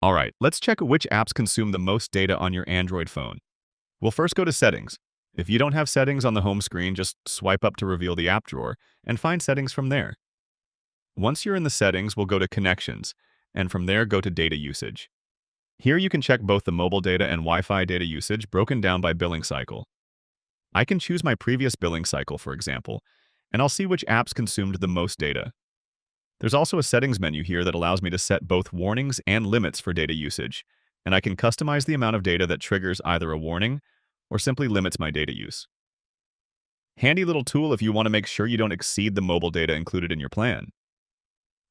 All right, let's check which apps consume the most data on your Android phone. We'll first go to Settings. If you don't have settings on the home screen, just swipe up to reveal the app drawer and find settings from there. Once you're in the settings, we'll go to Connections, and from there go to Data Usage. Here you can check both the mobile data and Wi-Fi data usage broken down by billing cycle. I can choose my previous billing cycle, for example, and I'll see which apps consumed the most data. There's also a settings menu here that allows me to set both warnings and limits for data usage, and I can customize the amount of data that triggers either a warning or simply limits my data use. Handy little tool if you want to make sure you don't exceed the mobile data included in your plan.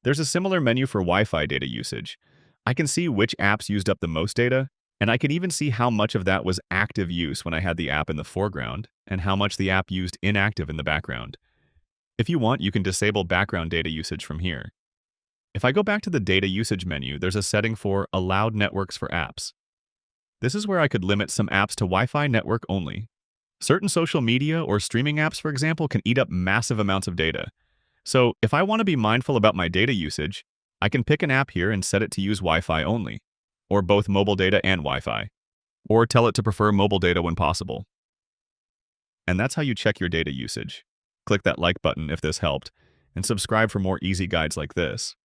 There's a similar menu for Wi-Fi data usage. I can see which apps used up the most data, and I can even see how much of that was active use when I had the app in the foreground and how much the app used inactive in the background. If you want, you can disable background data usage from here. If I go back to the data usage menu, there's a setting for allowed networks for apps. This is where I could limit some apps to Wi-Fi network only. Certain social media or streaming apps, for example, can eat up massive amounts of data. So if I want to be mindful about my data usage, I can pick an app here and set it to use Wi-Fi only, or both mobile data and Wi-Fi, or tell it to prefer mobile data when possible. And that's how you check your data usage. Click that like button if this helped, and subscribe for more easy guides like this.